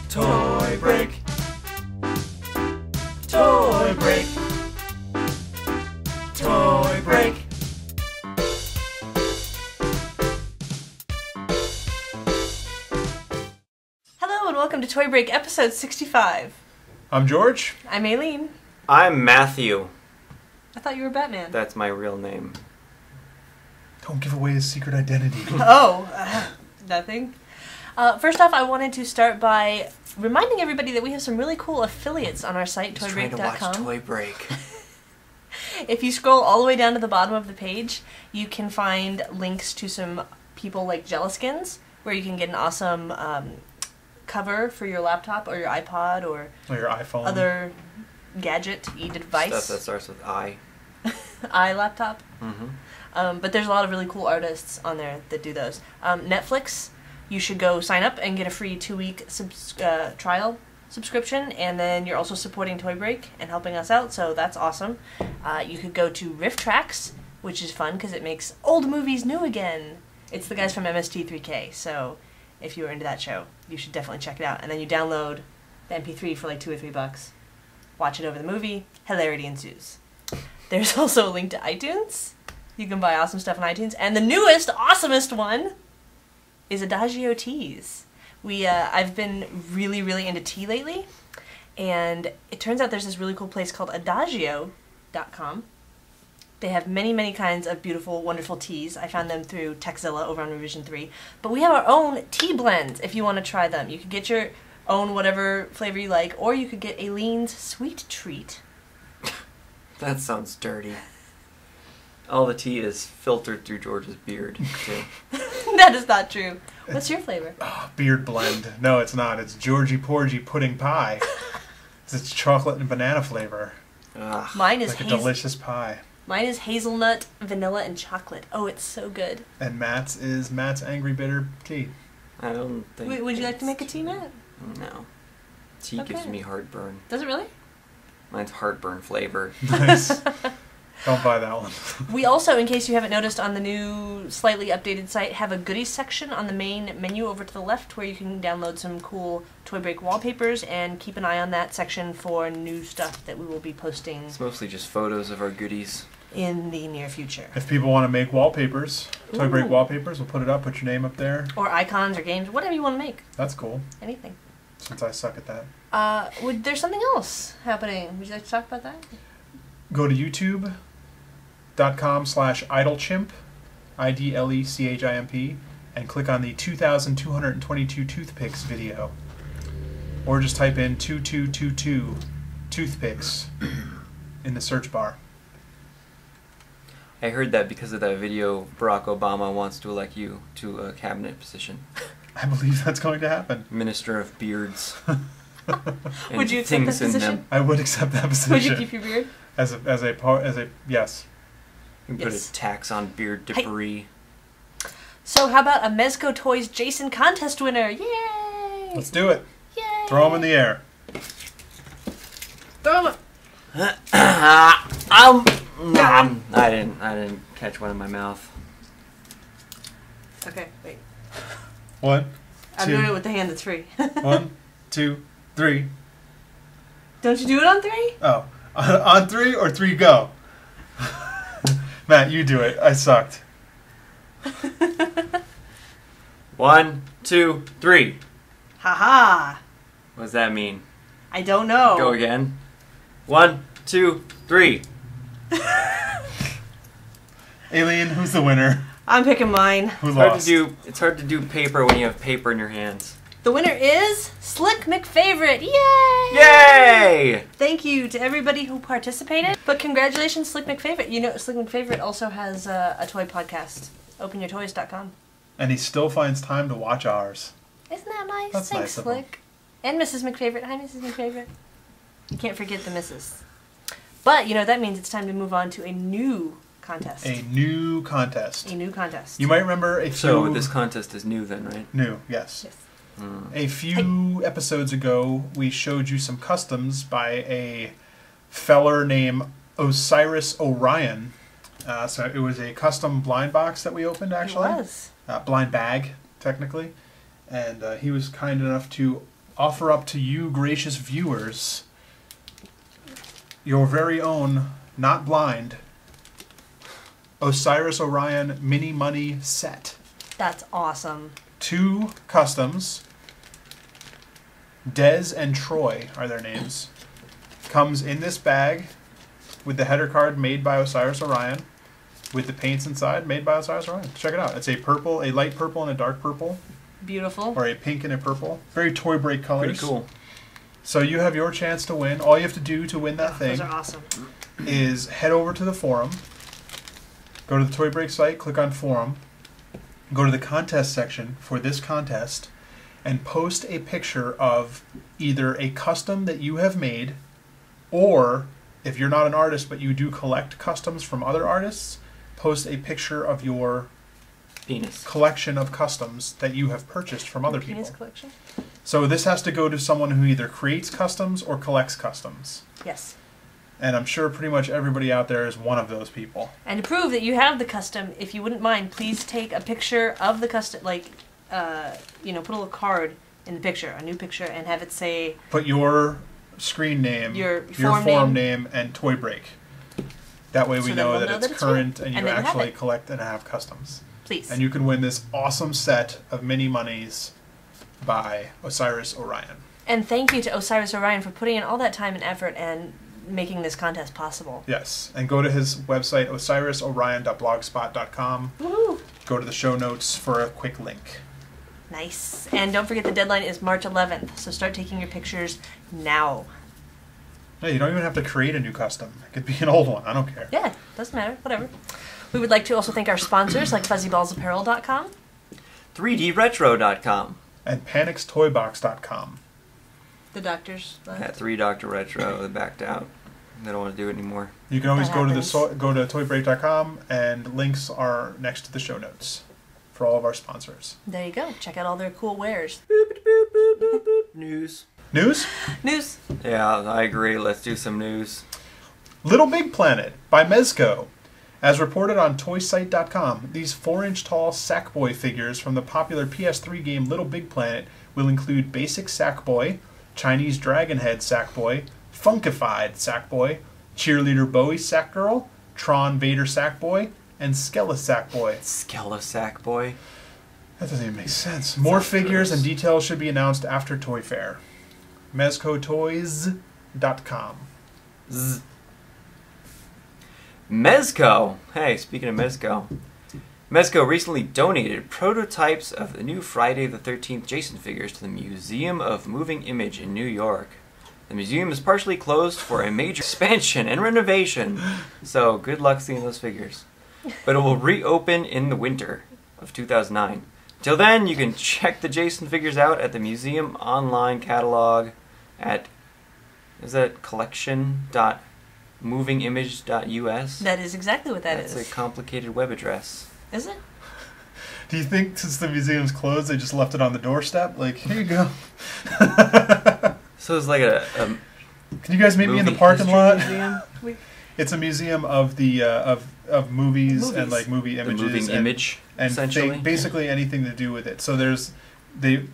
Toy break. Toy break. Toy break. Hello and welcome to Toy Break episode 65. I'm George. I'm Aileen. I'm Matthew. I thought you were Batman. That's my real name. Don't give away his secret identity. Nothing. First off, I wanted to start by reminding everybody that we have some really cool affiliates on our site, He's trying to watch toybreak.com. Toy Break. If you scroll all the way down to the bottom of the page, you can find links to some people like Jelliskins, where you can get an awesome cover for your laptop or your iPod or your iPhone. other gadget, device. Stuff that starts with I. iLaptop. Mm-hmm. But there's a lot of really cool artists on there that do those. Netflix, you should go sign up and get a free 2-week trial subscription, and then you're also supporting Toy Break and helping us out, so that's awesome. You could go to RiffTrax, which is fun because it makes old movies new again. It's the guys from MST3K, so if you were into that show, you should definitely check it out. And then you download the MP3 for like $2 or $3. Watch it over the movie. Hilarity ensues. There's also a link to iTunes. You can buy awesome stuff on iTunes. And the newest, awesomest one is Adagio Teas. I've been really, really into tea lately. And it turns out there's this really cool place called Adagio.com. They have many, many kinds of beautiful, wonderful teas. I found them through Techzilla over on Revision 3. But we have our own tea blends if you want to try them. You could get your own whatever flavor you like, or you could get Aileen's Sweet Treat. That sounds dirty. All the tea is filtered through George's beard, too. That is not true. What's your flavor? Beard blend. No, it's not. It's Georgie Porgy pudding pie. It's chocolate and banana flavor. Ugh. Mine is Like a delicious pie. Mine is hazelnut, vanilla, and chocolate. Oh, it's so good. And Matt's is Matt's Angry Bitter tea. I don't think... Would you like to make a tea, Matt? No. Tea Okay. gives me heartburn. Does it really? Mine's heartburn flavor. Nice. Don't buy that one. We also, in case you haven't noticed, on the new, slightly updated site, have a goodies section on the main menu over to the left where you can download some cool Toy Break wallpapers, and keep an eye on that section for new stuff that we will be posting It's mostly just photos of our goodies. in the near future. If people want to make wallpapers, Toy Break Ooh. wallpapers, we'll put it up, put your name up there. Or icons or games, whatever you want to make. That's cool, Anything. since I suck at that. There's something else happening. Would you like to talk about that? Go to youtube.com/idlechimp, IDLECHIMP, and click on the 2,222 toothpicks video. Or just type in 2222 toothpicks in the search bar. I heard that because of that video, Barack Obama wants to elect you to a cabinet position. I believe that's going to happen. Minister of Beards. Would you accept that things in position? them. I would accept that position. Would you keep your beard? as a yes. You can put Yes. a tax on beard debris. So how about a Mezco Toys Jason contest winner? Yay! Let's do it. Yay! Throw them in the air. Throw 'em. I didn't catch one in my mouth. Okay, wait. 1, I'm 2, doing it with the hand that's free. 1, 2, 3. Don't you do it on 3? Oh, on 3 or 3 go. Matt, you do it. I sucked. 1, 2, 3. Haha! What does that mean? I don't know. Go again. 1, 2, 3. Aileen, who's the winner? I'm picking mine. Who It's hard lost? it's hard to do paper when you have paper in your hands. The winner is Slick McFavorite. Yay! Yay! Thank you to everybody who participated. But congratulations, Slick McFavorite. You know, Slick McFavorite also has a toy podcast. OpenYourToys.com. And he still finds time to watch ours. Isn't that nice? That's Thanks, nice of him. Slick. And Mrs. McFavorite. Hi, Mrs. McFavorite. You can't forget the Mrs. But, you know, that means it's time to move on to a new contest. A new contest. A new contest. You might remember a few... So this contest is new then, right? New, yes. Yes. A few episodes ago, we showed you some customs by a feller named Osiris Orion. So it was a custom blind box that we opened, actually. It was. Blind bag, technically. And he was kind enough to offer up to you, gracious viewers, your very own, not blind, Osiris Orion Mini Money set. That's awesome. 2 customs. Dez and Troy are their names. Comes in this bag with the header card made by Osiris Orion, with the paints inside made by Osiris Orion. Check it out. It's a purple, a light purple and a dark purple, Beautiful. or a pink and a purple. Very Toy Break colors. Pretty cool. So you have your chance to win. All you have to do to win that thing Those are awesome. is head over to the forum, go to the Toy Break site, click on forum, go to the contest section for this contest, and post a picture of either a custom that you have made, or if you're not an artist but you do collect customs from other artists, post a picture of your Penis. collection of customs that you have purchased from other Penis people. collection? So this has to go to someone who either creates customs or collects customs. Yes. And I'm sure pretty much everybody out there is one of those people. And to prove that you have the custom, if you wouldn't mind, please take a picture of the custom, like, put a little card in the picture, a new picture, and have it say, Put your screen name, Your forum forum name, and Toy Break. That way we So then know we'll that know it's that it's current real. and you And then you have actually it. collect and have customs. please. And you can win this awesome set of mini monies by Osiris Orion. And thank you to Osiris Orion for putting in all that time and effort and making this contest possible. Yes. And go to his website, osirisorion.blogspot.com. Woohoo! Go to the show notes for a quick link. Nice. And don't forget the deadline is March 11th, so start taking your pictures now. Hey, you don't even have to create a new custom. It could be an old one. I don't care. Yeah, doesn't matter. Whatever. We would like to also thank our sponsors like FuzzyBallsApparel.com. 3DRetro.com. And PanixToyBox.com. The doctors. At 3 Dr. Retro, they backed out. They don't want to do it anymore. You can always That go to happens. go to toybreak.com, and links are next to the show notes for all of our sponsors. There you go. Check out all their cool wares. News. News? News. Yeah, I agree. Let's do some news. Little Big Planet by Mezco. As reported on ToySite.com, these 4-inch tall Sackboy figures from the popular PS3 game Little Big Planet will include basic Sackboy, Chinese Dragon Head Sackboy, Funkified Sackboy, Cheerleader Bowie Sackgirl, Tron Vader Sackboy, and Skella Sackboy. Skella Sackboy. That doesn't even make sense. More figures and details should be announced after Toy Fair. MezcoToys.com. Zzz. Mezco. Hey, speaking of Mezco. Mezco recently donated prototypes of the new Friday the 13th Jason figures to the Museum of Moving Image in New York. The museum is partially closed for a major expansion and renovation, so good luck seeing those figures. But it will reopen in the winter of 2009. Till then, you can check the Jason figures out at the museum online catalog at, is that collection.movingimage.us? That is exactly what That's is. a complicated web address. Is it? Do you think since the museum's closed, they just left it on the doorstep? Like, here you go. So it's like a Can you guys meet me in the movie parking history lot? museum? It's a museum of the of movies and like movie The images moving and, image, and essentially. basically anything to do with it. So they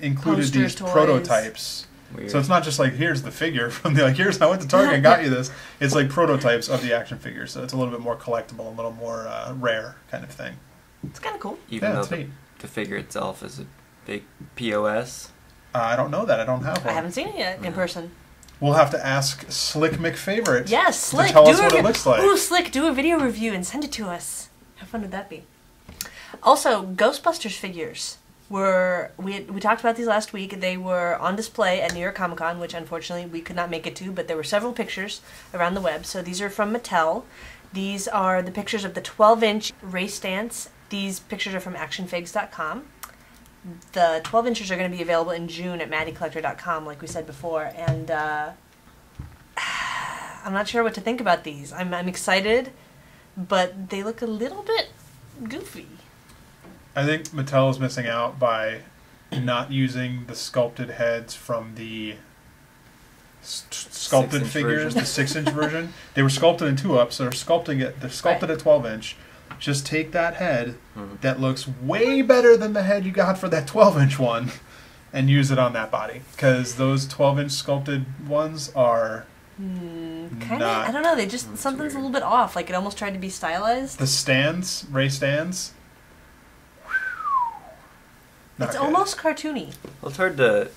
included Posters, these toys. prototypes. Weird. So it's not just like here's the figure from the here's I went to Target and got you this. It's like prototypes of the action figures. So it's a little bit more collectible, a little more rare kind of thing. It's kind of cool. Even Yeah, though it's neat. the figure itself is a big POS. I don't know that. I don't have I one. haven't seen it yet in person. We'll have to ask Slick McFavorite Yes, Slick. to tell do us a what it re- looks like. Ooh, Slick, do a video review and send it to us. How fun would that be? Also, Ghostbusters figures we talked about these last week. They were on display at New York Comic Con, which unfortunately we could not make it to, but there were several pictures around the web. So these are from Mattel. These are the pictures of the 12-inch race dance. These pictures are from actionfigs.com. The 12 inches are going to be available in June at MaddieCollector.com, like we said before, and I'm not sure what to think about these. I'm excited, but they look a little bit goofy. I think Mattel is missing out by not using the sculpted heads from the sculpted 6-inch figures, version. the 6-inch version. They were sculpted in 2-ups, so they're sculpted at 12-inch. Just take that head Mhm. that looks way better than the head you got for that 12-inch one and use it on that body. Because those 12-inch sculpted ones are Kind of. not... I don't know. They just That's something's weird. a little bit off. Like it almost tried to be stylized. The stands, Ray stands. Not It's good. almost cartoony. Well, it's hard to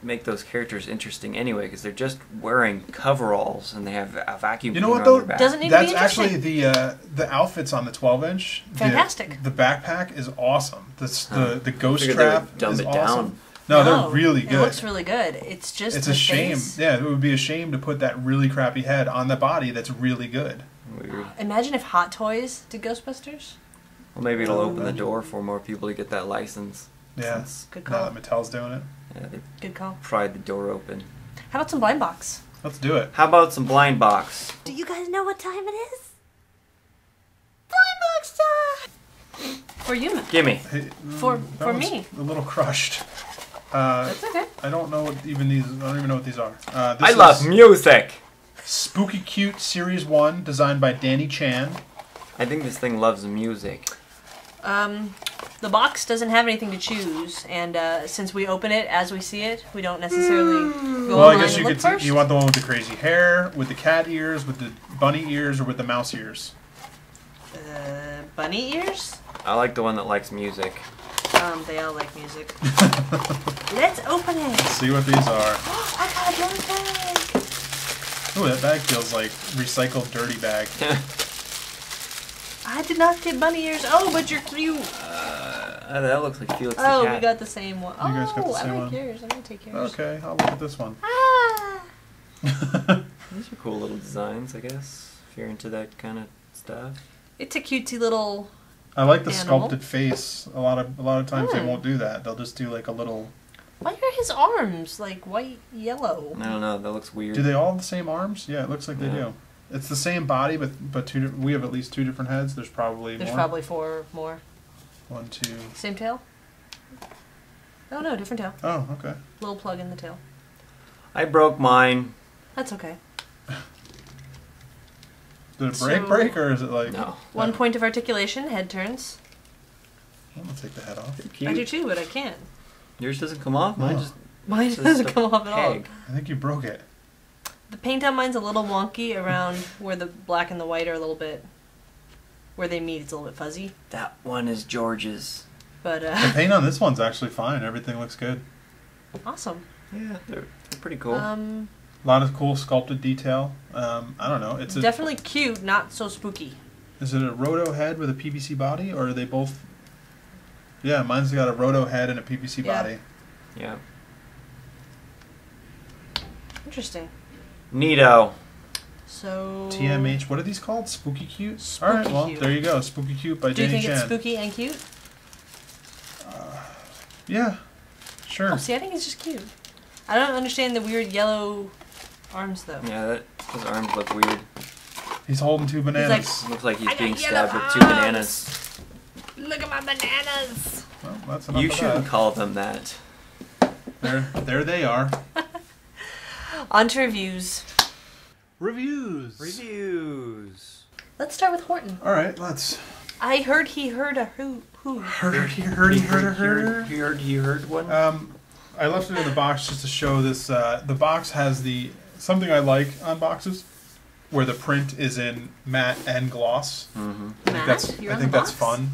make those characters interesting anyway because they're just wearing coveralls and they have a vacuum You know cleaner what, on though? their back. Doesn't need to That's be actually interesting. the outfits on the 12-inch. Fantastic. The backpack is awesome. The ghost Figured they would trap dumb is it awesome. down. No, they're really good. It looks really good. It's just It's the a shame. face. Yeah, it would be a shame to put that really crappy head on the body that's really good. Weird. Imagine if Hot Toys did Ghostbusters. Well, maybe it'll open the Imagine. door for more people to get that license. Yeah. Since, Good Now call. that Mattel's doing it. yeah, they Good call. pried the door open. How about some blind box? Let's do it. How about some blind box? Do you guys know what time it is? Blind box time! For you, Matt. Gimme. Hey, For- that for one's me. A little crushed. That's okay. I don't know what even these. I don't even know what these are. This I love is music. Spooky Cute Series 1, designed by Danny Chan. I think this thing loves music. The box doesn't have anything to choose, and since we open it as we see it, we don't necessarily go Well, I online guess and you look could. first. You want the one with the crazy hair, with the cat ears, with the bunny ears, or with the mouse ears. Bunny ears? I like the one that likes music. They all like music. Let's open it. See what these are. I got a dirty bag. Ooh, that bag feels like recycled dirty bag. I did not get bunny ears. Oh, but you're cute. That looks like Felix the Oh, cat. we got the same one. You guys got the Oh, same I like one? yours. I'm gonna take yours. Okay, I'll look at this one. Ah. These are cool little designs, I guess, if you're into that kind of stuff. It's a cutesy little. I like the Animal. sculpted face. A lot of times they Hmm. won't do that. They'll just do like a little. Why are his arms like white, yellow? I don't know, that looks weird. Do they all have the same arms? Yeah, it looks like they Yeah. do. It's the same body, but two. We have at least two different heads. There's probably There's more. probably 4 more. 1, 2. Same tail? Oh no, different tail. Oh, okay. Little plug in the tail. I broke mine. That's okay. Did it So- break, or is it like? No. 1 point of articulation, head turns. I'm gonna take the head off. They're I do cute. too, but I can't. Yours doesn't come off? Mine No. just Mine it's doesn't a come off at all. peg. I think you broke it. The paint on mine's a little wonky around where the black and the white are a little bit. Where they meet, it's a little bit fuzzy. That one is George's. But, The paint on this one's actually fine. Everything looks good. awesome. Yeah, they're pretty cool. A lot of cool sculpted detail. I don't know. It's a, Definitely cute, not so spooky. Is it a roto head with a PVC body, or are they both? Yeah, mine's got a roto head and a PVC Yeah. body. Yeah. Interesting. Neato. So. TMH. What are these called? Spooky Cute. Spooky All right. Well, Cute. there you go. Spooky Cute by Do you Danny think it's Chan. spooky and cute? Yeah. Sure. Oh, see, I think it's just cute. I don't understand the weird yellow arms though. Yeah, those arms look weird. He's holding 2 bananas. Looks like he's I got being yellow stabbed with 2 arms. bananas. Look at my bananas. Well, that's enough You of shouldn't that. call them that. There they are. On to reviews. Reviews. Reviews. Let's start with Horton. All right. Let's. I heard he heard a who. He heard one? I left it in the box just to show this. The box has something I like on boxes, where the print is in matte and gloss. Mm-hmm. Matt, you're I on think the that's box? fun.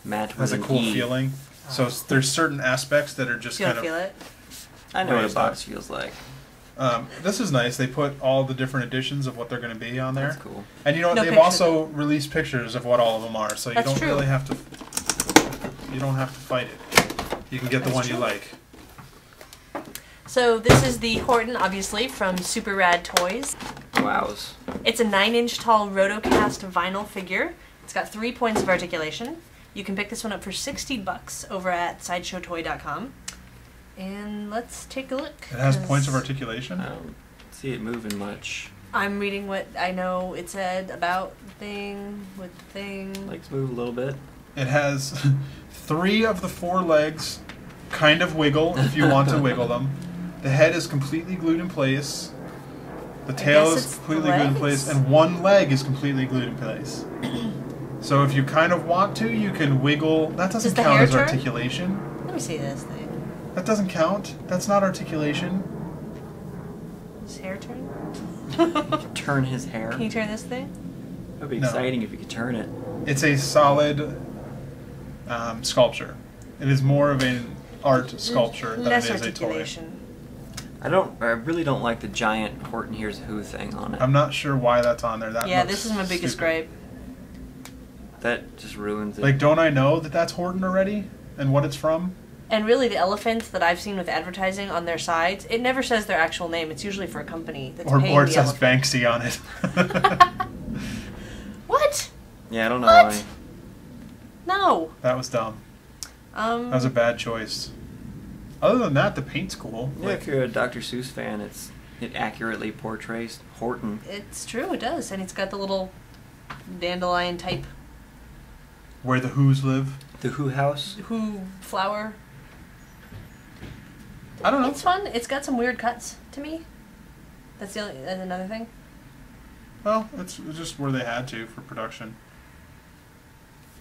Matt It has with a an cool E. feeling. So there's certain aspects that are just You kind don't of. feel it? I know what a Raised box up. feels like. This is nice. They put all the different editions of what they're going to be on there, That's cool. and you know what? No They've pictures. also released pictures of what all of them are, so you That's don't true. really have to. You don't have to fight it. You can get the That's one you true. like. So this is the Horton, obviously, from Super Rad Toys. Wows. It's a 9-inch tall rotocast vinyl figure. It's got 3 points of articulation. You can pick this one up for $60 over at sideshowtoy.com. And let's take a look. It has 'cause points of articulation. I don't see it moving much. I'm reading what I know it said about the thing with the thing. Legs move a little bit. It has 3 of the 4 legs kind of wiggle if you want to wiggle them. The head is completely glued in place. The tail guess is it's the completely glued in place, legs? and 1 leg is completely glued in place. So if you kind of want to, you can wiggle. That doesn't Does the count hair as turn? articulation. Let me see this thing. That doesn't count. That's not articulation. His hair turn? Turn his hair. Can you turn this thing? That'd be No. exciting if you could turn it. It's a solid sculpture. It is more of an art sculpture than Less it is a toy. articulation. I really don't like the giant Horton Hears a Who thing on it. I'm not sure why that's on there. That Yeah, looks this is my biggest stupid. gripe. That just ruins it. Like, don't I know that that's Horton already and what it's from? And really, the elephants that I've seen with advertising on their sides, it never says their actual name. It's usually for a company that's paying Or it the says elephant. Banksy on it. What? Yeah, I don't know What? why. No. That was dumb. That was a bad choice. Other than that, the paint's cool. Yeah, Like, if you're a Dr. Seuss fan, it accurately portrays Horton. It's true, it does. And it's got the little dandelion type where the Who's live. The Who House. who flower. I don't know. It's fun. It's got some weird cuts to me. That's another thing. Well, it's just where they had to for production.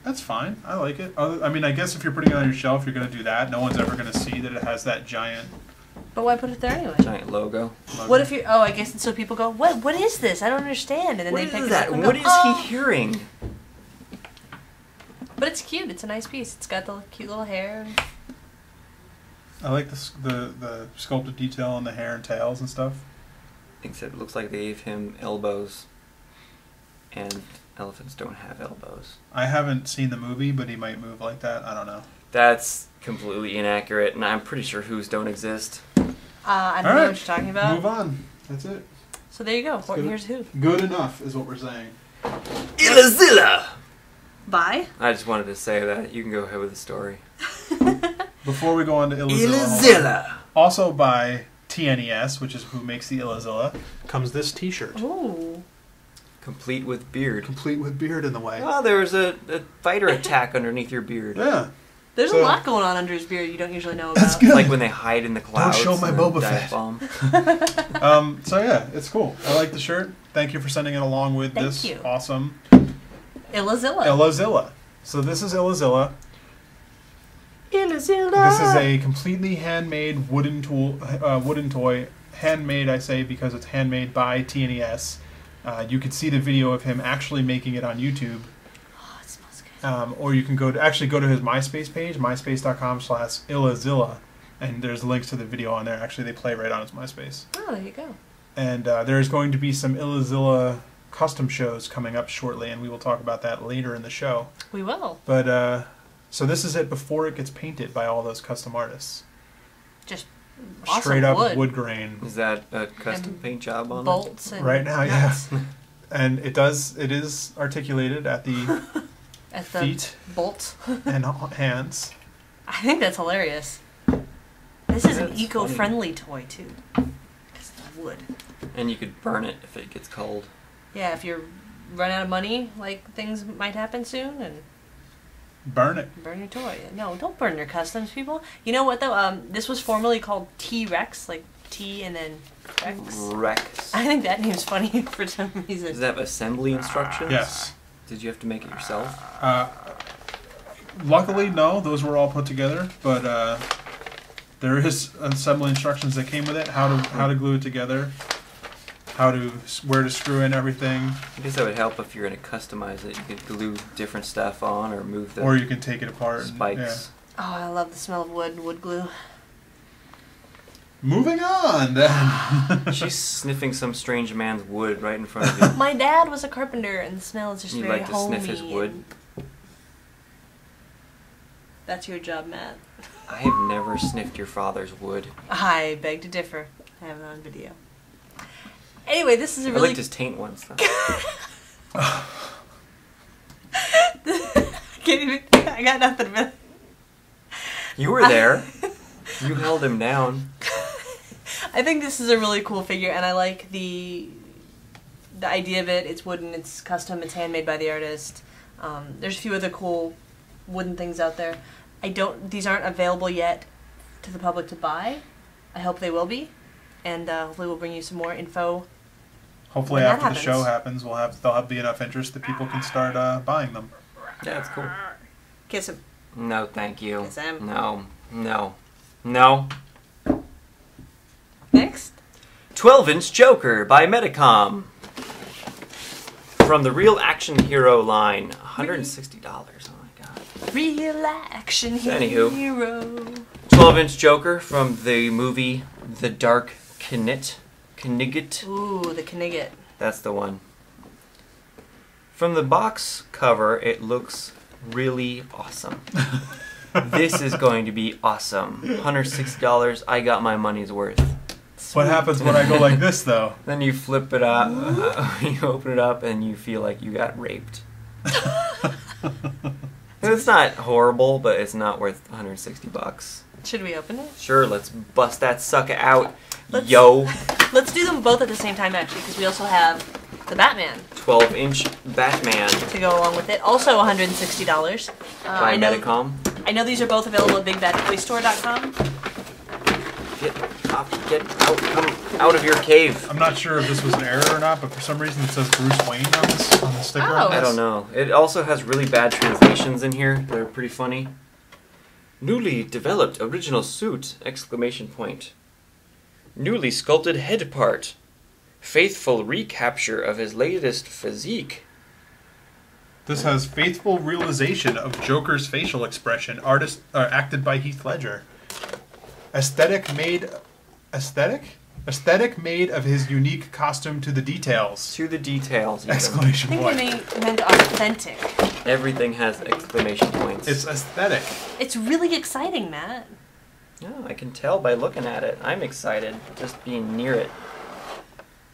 That's fine. I like it. I mean, I guess if you're putting it on your shelf, you're going to do that. No one's ever going to see that it has that giant But why put it there anyway? Giant logo. logo. What if you? Oh, I guess so. People go, What is this? I don't understand." And then What they is pick it that? up and What go, is "Oh." he hearing? But it's cute. It's a nice piece. It's got the cute little hair. I like the sculpted detail on the hair and tails and stuff. Except it looks like they gave him elbows. And elephants don't have elbows. I haven't seen the movie, but he might move like that. I don't know. That's completely inaccurate, and I'm pretty sure Who's don't exist. I don't All know right. what you're talking about. Move on. That's it. So there you go. Horton good. Hears Who. Good enough is what we're saying. Illazilla! Bye. I just wanted to say that. You can go ahead with the story. Before we go on to Illazilla, Illazilla! also by TNES, which is who makes the Illazilla, comes this T-shirt, Ooh. Complete with beard. complete with beard in the way. Oh, there was a fighter attack underneath your beard. Yeah, There's So- a lot going on under his beard you don't usually know about. That's good. Like when they hide in the clouds. show my and Boba dive Fett. bomb. So yeah, it's cool. I like the shirt. Thank you for sending it along with Thank this you. awesome Illazilla. Illazilla. So this is Illazilla. Illazilla. This is a completely handmade wooden toy. Handmade, I say, because it's handmade by TNES. You could see the video of him actually making it on YouTube. Oh, it smells good. Or you can go to his MySpace page, myspace.com/Illazilla, and there's links to the video on there. Actually, they play right on his MySpace. Oh, there you go. And there's going to be some Illazilla custom shows coming up shortly, and we will talk about that later in the show. We will. But so this is it before it gets painted by all those custom artists. Just awesome Straight up wood. grain. Is that a custom And paint job on bolts and Right now, yeah. nuts And it is articulated at the at the feet bolts. and hands. I think that's hilarious. This is an That's eco-friendly toy too. Because it's wood. it? And you could burn it if it gets cold. Yeah, if you run out of money, like things might happen soon, and Burn it. burn your toy. No, don't burn your customs, people. You know what though? This was formerly called T-Rex, like T and then Rex. Rex. I think that name's funny for some reason. Does that have assembly instructions? Yes. Did you have to make it yourself? Luckily, no. Those were all put together, but there is assembly instructions that came with it. How to glue it together. Where to screw in everything. I guess that would help if you're going to customize it. You could glue different stuff on or move the Or you can take it apart. and- spikes. Oh, I love the smell of wood glue. Moving on, then. She's sniffing some strange man's wood right in front of you. My dad was a carpenter, and the smell is just You very like to homey. sniff his wood? and- That's your job, Matt. I have never sniffed your father's wood. I beg to differ. I have it on video. Anyway, this is a I really licked his taint once, though. I got nothing but You were there. You held him down. I think this is a really cool figure, and I like the idea of it. It's wooden, it's custom, it's handmade by the artist. There's a few other cool wooden things out there. These aren't available yet to the public to buy. I hope they will be, and hopefully we'll bring you some more info. Hopefully, When that after the show happens. there'll be enough interest that people can start buying them. Yeah, it's cool. Kiss him. No, thank you. Kiss him. No, no, no. Next. 12-inch Joker by Medicom. From the Real Action Hero line. $160. Oh my god. Real action Anywho. hero. 12-inch Joker from the movie The Dark Knigget. Ooh, the Knigget. That's the one. From the box cover, it looks really awesome. This is going to be awesome. $160. I got my money's worth. What happens when I go like this, though? Then you flip it up, you open it up, and you feel like you got raped. It's not horrible, but it's not worth $160. Should we open it? Sure, let's bust that sucker out, Let's- yo. Let's do them both at the same time, actually, because we also have the Batman 12-inch Batman to go along with it. Also $160. by I know, Medicom. I know these are both available at BigBadToyStore.com. Get out, come out of your cave. I'm not sure if this was an error or not, but for some reason it says Bruce Wayne on the sticker. Oh. on this. I don't know. It also has really bad translations in here. They're pretty funny. Newly developed original suit! Exclamation point. Newly sculpted head part. Faithful recapture of his latest physique. This has faithful realization of Joker's facial expression, acted by Heath Ledger. Aesthetic made of his unique costume to the details! To the details. even. I Exclamation think point. they meant authentic. Everything has exclamation points. It's aesthetic. It's really exciting, Matt. Oh, I can tell by looking at it. I'm excited just being near it.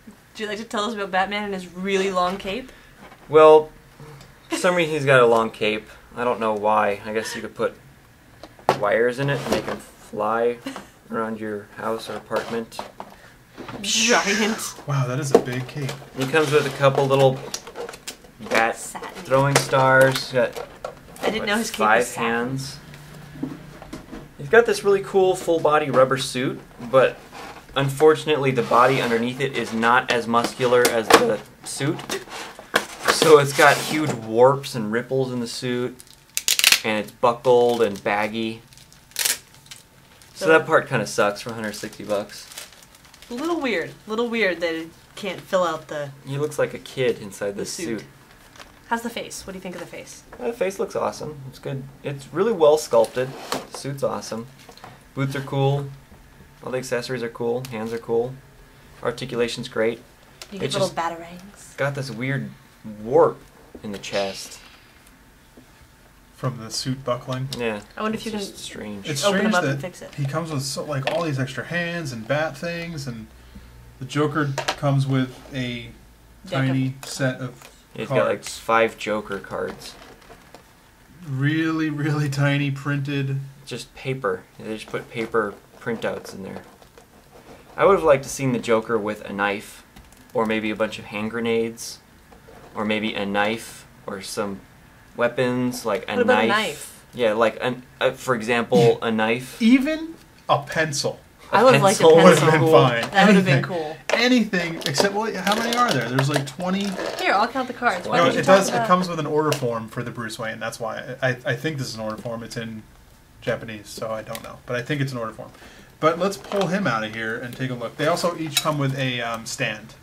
Would you like to tell us about Batman and his really long cape? Well, for some reason he's got a long cape. I don't know why. I guess you could put wires in it and make him fly around your house or apartment. Giant. Wow, that is a big cape. He comes with a couple little bat Satin. throwing stars. He's got I didn't know his cape 5 was satin. hands. He's got this really cool full body rubber suit, but unfortunately the body underneath it is not as muscular as the suit. So it's got huge warps and ripples in the suit, and it's buckled and baggy. So that part kind of sucks for $160. A little weird. A little weird that it can't fill out the... He looks like a kid inside The this suit. suit. How's the face? What do you think of the face? The face looks awesome. It's good. It's really well sculpted. The suit's awesome. Boots are cool. All the accessories are cool. Hands are cool. Articulation's great. You It get little just- batarangs. Got this weird warp in the chest. From the suit buckling. Yeah. I wonder if you it's can just strange. It's open strange them up that and fix it. he comes with like all these extra hands and bat things, and the Joker comes with a Deck of- tiny set of He's got like cards. 5 Joker cards. Really, really tiny printed. Just paper. They just put paper printouts in there. I would have liked to seen the Joker with a knife, or maybe a bunch of hand grenades, or maybe a knife, or some weapons like a What about knife. a knife? Yeah, like for example, a knife. Even a pencil I would have liked a pencil would pencil. have been fine. That would have been Anything. cool. Anything except, well, how many are there? There's like 20. Here, I'll count the cards. Why No, don't you it talk does. It about- comes with an order form for the Bruce Wayne. That's why I think this is an order form. It's in Japanese, so I don't know, but I think it's an order form. But let's pull him out of here and take a look. They also each come with a stand.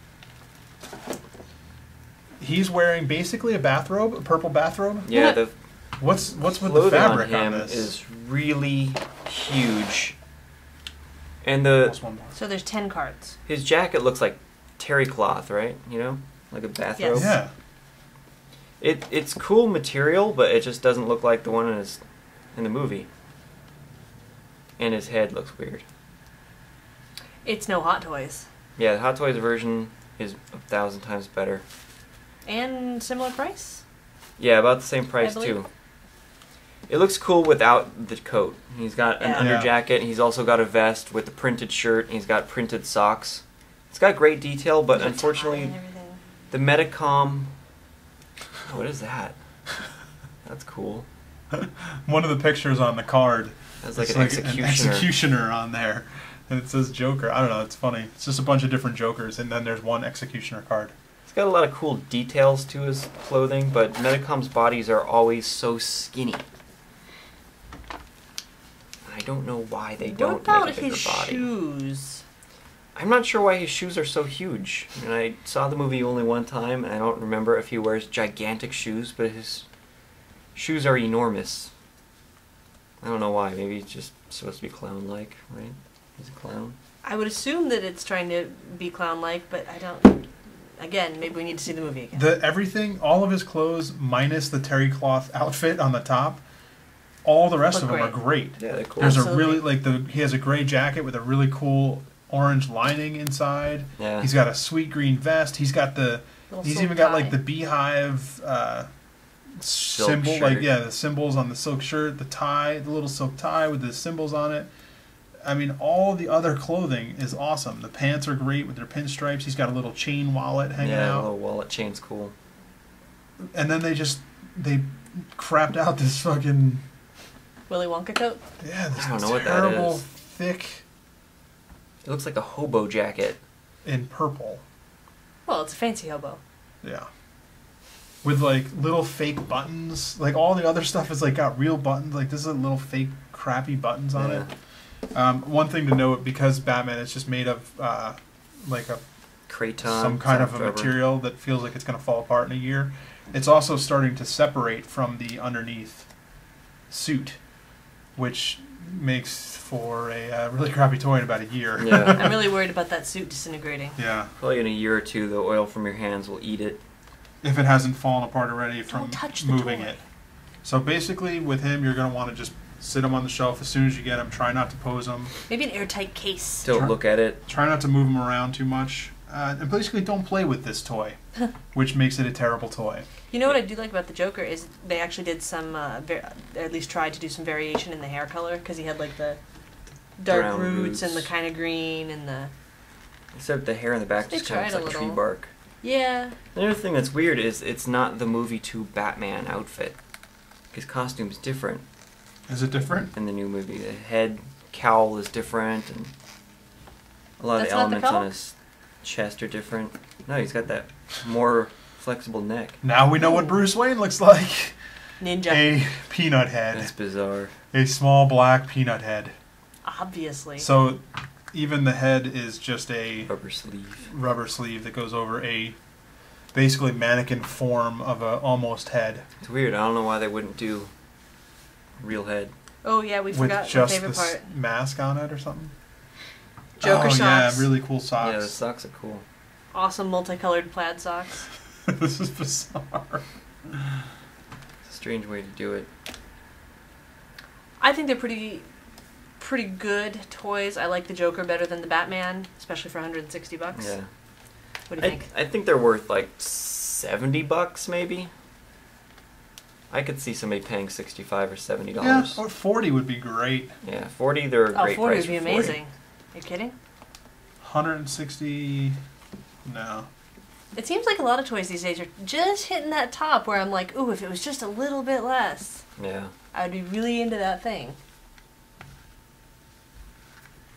He's wearing basically a bathrobe, a purple bathrobe. Yeah, the What's with the clothing fabric on him this? is really huge, and the Almost one more. So there's 10 cards. his jacket looks like terry cloth, right? You know, like a bathrobe. Yes. Yeah. It's cool material, but it just doesn't look like the one in the movie. And his head looks weird. It's no Hot Toys. Yeah, the Hot Toys version is 1,000 times better. And similar price? Yeah, about the same price believe. too. It looks cool without the coat. He's got an Yeah. under Yeah. jacket. He's also got a vest with the printed shirt. He's got printed socks. It's got great detail, but The tie unfortunately, and everything. the Medicom. What is that? That's cool. One of the pictures on the card. That's like it's an executioner. executioner on there, and it says Joker. I don't know. It's funny. It's just a bunch of different Jokers, and then there's one executioner card. It's got a lot of cool details to his clothing, but Metacom's bodies are always so skinny. I don't know why they don't What about make a bigger his body. shoes? I'm not sure why his shoes are so huge. And I saw the movie only one time, and I don't remember if he wears gigantic shoes, but his shoes are enormous. I don't know why. Maybe he's just supposed to be clown-like, right? He's a clown. I would assume that it's trying to be clown-like, but I don't. Again, maybe we need to see the movie again. Everything, all of his clothes, minus the terry cloth outfit on the top, all the rest Look of them are great. great. Yeah, they're cool. There's Absolutely. a really he has a gray jacket with a really cool orange lining inside. Yeah. He's got a sweet green vest. He's got Little he's silk even got tie. like the beehive Silk symbol, shirt. like the symbols on the silk shirt, the tie, the little silk tie with the symbols on it. I mean, all the other clothing is awesome. The pants are great with their pinstripes. He's got a little chain wallet hanging Yeah, the out. little wallet chain's cool. And then they crapped out this fucking Willy Wonka coat. this I don't know what that terrible is. thick It looks like a hobo jacket. in purple. Well, it's a fancy hobo. Yeah. With like little fake buttons. Like all the other stuff is like got real buttons. Like this is little fake crappy buttons on Yeah. it. One thing to note, because Batman is just made of like a Kraton. some kind of a rubber. material that feels like it's going to fall apart in a year. It's also starting to separate from the underneath suit, which makes for a really crappy toy in about a year. Yeah. I'm really worried about that suit disintegrating. Yeah. Probably in a year or two, the oil from your hands will eat it. If it hasn't fallen apart already from Don't touch the moving toy. it. So basically, with him, you're going to want to just sit him on the shelf as soon as you get him. Try not to pose him. Maybe an airtight case. Don't Try- look at it. Try not to move him around too much. And basically, don't play with this toy, which makes it a terrible toy. You know what I do like about the Joker is they actually did some, at least tried to do some variation in the hair color because he had like the dark Brown roots and the roots. kind of green and the Except the hair in the back They just kind of tried looks a like tree little. bark. yeah. Another thing that's weird is it's not the movie 2 Batman outfit. His costume's different Is it different? in the new movie. The head cowl is different, and a lot That's of not the elements on cowl? his chest are different. No, he's got that more flexible neck. Now we know what Bruce Wayne looks like. Ninja. A peanut That's head. bizarre. A small black peanut head. Obviously. So even the head is just a Rubber sleeve. rubber sleeve that goes over a basically mannequin form of a almost head It's weird. I don't know why they wouldn't do real head. Oh yeah, we with forgot my just favorite this part. mask on it or something. Joker oh, socks. yeah, really cool socks. Yeah, the socks are cool. Awesome multicolored plaid socks. This is bizarre. It's a strange way to do it. I think they're pretty good toys. I like the Joker better than the Batman, especially for $160. Yeah. What do you think? I think they're worth like $70 maybe. I could see somebody paying $65 or $70. Yeah, or 40 would be great. Yeah, 40. They're a Oh, great 40 price would be for 40. amazing. Are you kidding? 160. No. It seems like a lot of toys these days are just hitting that top where I'm like, ooh, if it was just a little bit less, Yeah. I would be really into that thing.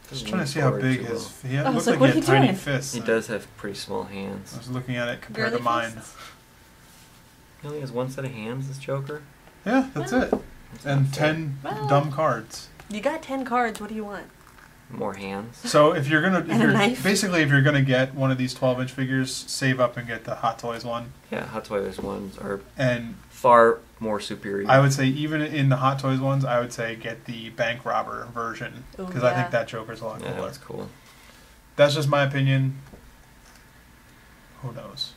Just Doesn't trying to move see how forward big too his. well. He I looks was like like, he what had are you tiny doing? fists. He does have pretty small hands. I was looking at it compared Girly to mine. fists? He only has one set of hands, this Joker. Yeah, that's Well, it. That's And not fair. 10 Well- dumb cards. You got 10 cards, what do you want? More hands. So if you're gonna, And a knife. basically if you're gonna get one of these 12-inch figures, save up and get the Hot Toys one. Yeah, Hot Toys ones are And far more superior. I would say even in the Hot Toys ones, I would say get the bank robber version Ooh, because I yeah. think that Joker's a lot Yeah, cooler. that's cool. That's just my opinion. Who knows?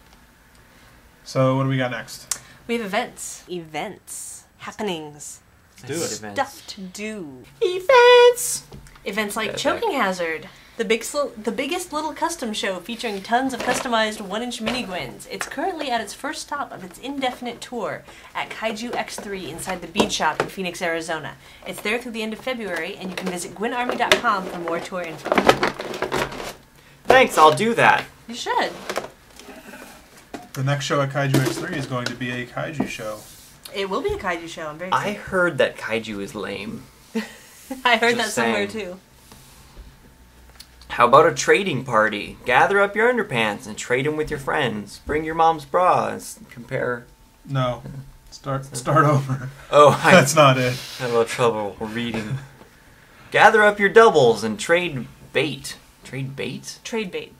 So what do we got next? We have events. Events. Happenings. do it. Stuff to do. Events! Events like Okay, Choking Hazard, the biggest little custom show featuring tons of customized 1-inch mini Gwens. It's currently at its first stop of its indefinite tour at Kaiju X3 inside the Bead Shop in Phoenix, Arizona. It's there through the end of February, and you can visit GwenArmy.com for more tour info. Thanks, I'll do that. You should. The next show at Kaiju X3 is going to be a Kaiju show. It will be a Kaiju show. I'm very I excited. heard that kaiju is lame. I heard that just somewhere saying. too. How about a trading party? Gather up your underpants and trade them with your friends. Bring your mom's bra and compare. No. Start over. Oh, I That's not it. had a little trouble reading. Gather up your doubles and trade bait. Trade bait? Trade bait.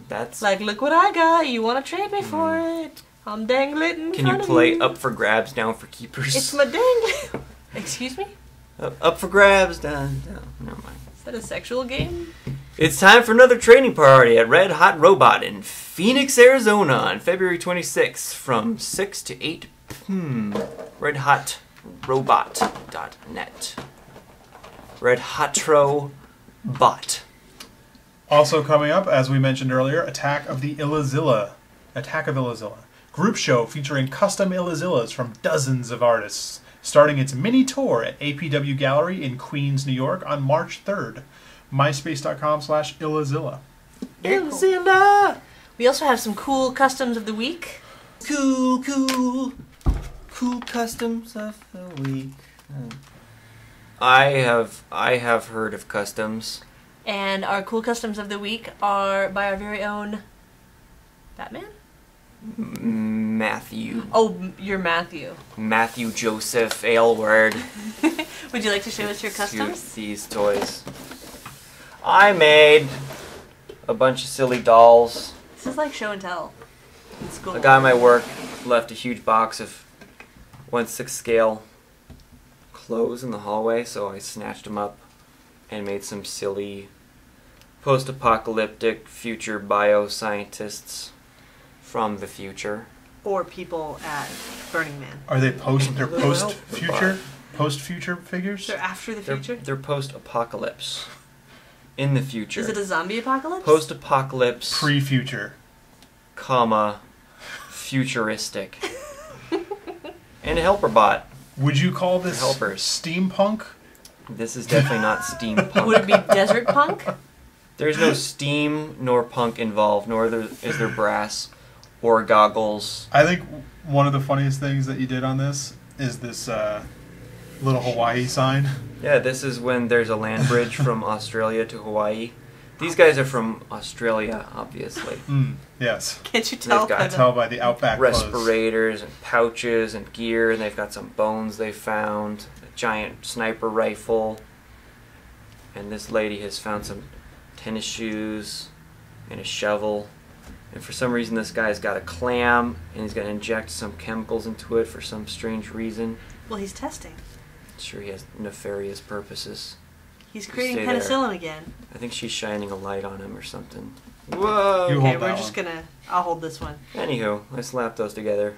That's... Like, look what I got. You want to trade me for it? I'm dangling it in Can you front of play up for grabs, down for keepers? It's my dangling. Excuse me? Up for grabs, down. Never mind. Is that a sexual game? It's time for another training party at Red Hot Robot in Phoenix, Arizona on February 26th from 6 to 8 redhotrobot.net. Red Hotro Bot. Also coming up, as we mentioned earlier, Attack of Illazilla. Group show featuring custom Illazillas from dozens of artists, starting its mini tour at APW Gallery in Queens, New York on March 3rd. MySpace.com/Illazilla. Illazilla! We also have some cool customs of the week. Cool customs of the week. I have heard of customs. And our cool customs of the week are by our very own Batman? Matthew. Oh, you're Matthew. Matthew Joseph Aylward. Would you like to show us your customs? These toys. I made a bunch of silly dolls. This is like show and tell in school. A guy at my work left a huge box of 1/6 scale clothes in the hallway, so I snatched them up and made some silly post-apocalyptic future bioscientists from the future. Or people at Burning Man. Are they post-future Well, figures? They're after the future? They're post-apocalypse. In the future. Is it a zombie apocalypse? Post-apocalypse, Pre-future. comma, futuristic. And a helper bot. Would you call this Helpers. steampunk? This is definitely not steampunk. Would it be desert punk? There's no steam nor punk involved, nor is there brass or goggles. I think one of the funniest things that you did on this is this little Hawaii sign. Yeah, this is when there's a land bridge from Australia to Hawaii. These guys are from Australia, obviously. Yes. Can't you tell? They've got by I the- tell by the Outback clothes. Respirators and pouches and gear, and they've got some bones they found, a giant sniper rifle, and this lady has found some tennis shoes and a shovel. And for some reason this guy's got a clam and he's going to inject some chemicals into it for some strange reason. Well, he's testing. Sure, he has nefarious purposes. He's creating Stay there. penicillin again. I think she's shining a light on him or something. Whoa! You Okay, hold we're that just one. gonna... I'll hold this one. Anywho, I slapped those together.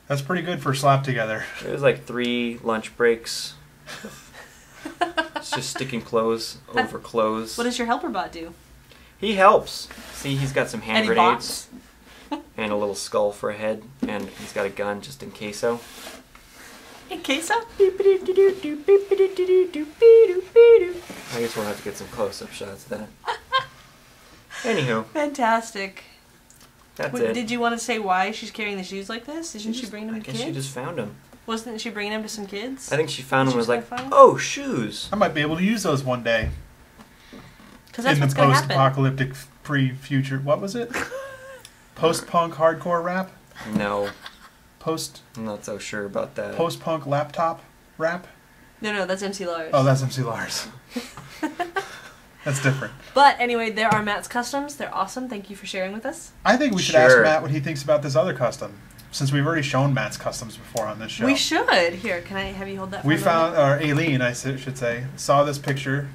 That's pretty good for slap together. It was like 3 lunch breaks. It's just sticking clothes over clothes. What does your helper bot do? He helps. See, he's got some hand Any grenades and a little skull for a head, and he's got a gun just in case so. In queso? I guess we'll have to get some close-up shots of that. Anywho, Fantastic. that's Wait, it. did you want to say why she's carrying the shoes like this? Isn't she bringing them I to guess kids? she just found them. Wasn't she bringing them to some kids? I think she found Did them and you was like, find 'em? oh, shoes. I might be able to use those one day. Because that's In the what's going to happen. post-apocalyptic pre-future... What was it? Post-punk hardcore rap? No, Post... I'm not so sure about that. Post-punk laptop rap? No, that's MC Lars. Oh, that's MC Lars. That's different. But anyway, there are Matt's customs. They're awesome. Thank you for sharing with us. I think we should ask Sure. Matt what he thinks about this other custom, since we've already shown Matt's customs before on this show. We should. Here, can I have you hold that for We a moment? found, or Aileen, I should say, saw this picture.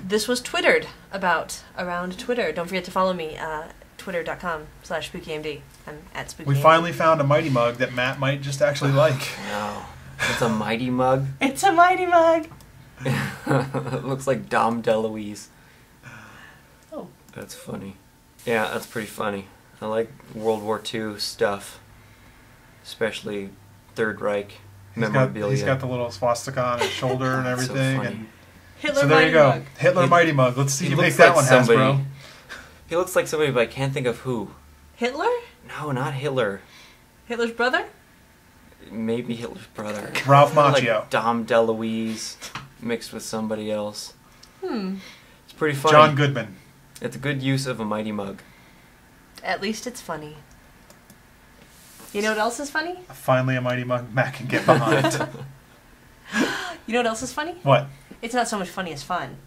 This was twittered about around Twitter. Don't forget to follow me, twitter.com/spookymd. I'm at spookymd. We finally found a Mighty Mug that Matt might just actually like. No. It's a mighty mug. It's a mighty mug. It looks like Dom DeLuise. Oh. That's funny. Yeah, that's pretty funny. I like World War II stuff. Especially Third Reich memorabilia. He's got the little swastika on his shoulder and That's so everything. funny. And Hitler so there mighty you go. mug. Hitler He- Mighty Mug. Let's see he you make looks that like one, somebody- Hasbro. He looks like somebody, but I can't think of who. Hitler? No, not Hitler. Hitler's brother? Maybe Hitler's brother. Ralph Kinda Macchio. Like Dom DeLuise mixed with somebody else. Hmm. It's pretty funny. John Goodman. It's a good use of a mighty mug. At least it's funny. You know what else is funny? Finally, a Mighty Mug Mac can get behind. You know what else is funny? What? It's not so much funny as fun.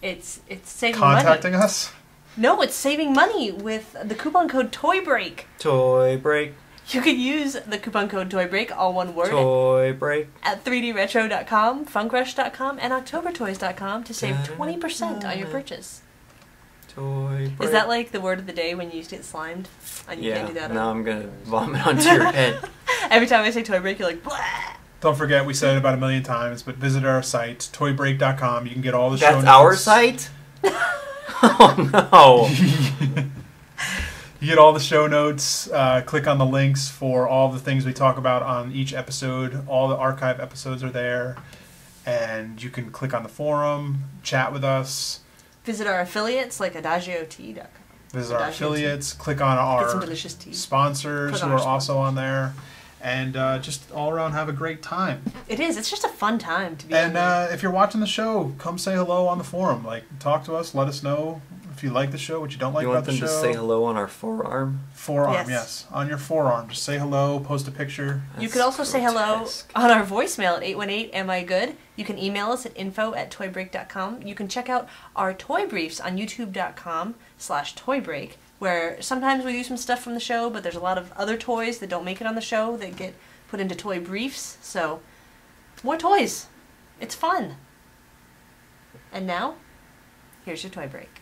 It's saving Contacting money. us? No, it's saving money with the coupon code TOYBREAK. Toy break. You could use the coupon code TOYBREAK, all one word, Toy break. at 3dretro.com, funkrush.com, and octobertoys.com to save 20% on your purchase. Toy break. Is that like the word of the day when you used to get slimed? And you Yeah, can't do that. now I'm gonna vomit onto your head. Every time I say toy break, you're like, blah! Don't forget, we said it about 1,000,000 times, but visit our site, toybreak.com. You can get all the show That's notes. our site? Oh no. You get all the show notes. Click on the links for all the things we talk about on each episode. All the archive episodes are there. And you can click on the forum, chat with us, Visit our affiliates like AdagioTea.com. visit our Adagio tea. affiliates, click on Get some our delicious tea. sponsors Click who on are our also on there. And just all around have a great time. It is. It's just a fun time to be And on there. if you're watching the show, come say hello on the forum. Like, talk to us. Let us know if you like the show, what you don't like You about want the them show. to say hello on our forearm? Forearm, Yes. yes. On your forearm. Just say hello, post a picture. You could also say hello grotesque. on our voicemail at 818 Am I Good? You can email us at info@toybreak.com. You can check out our toy briefs on youtube.com/toybreak, where sometimes we do some stuff from the show, but there's a lot of other toys that don't make it on the show that get put into toy briefs. So, more toys. It's fun. And now, here's your toy break.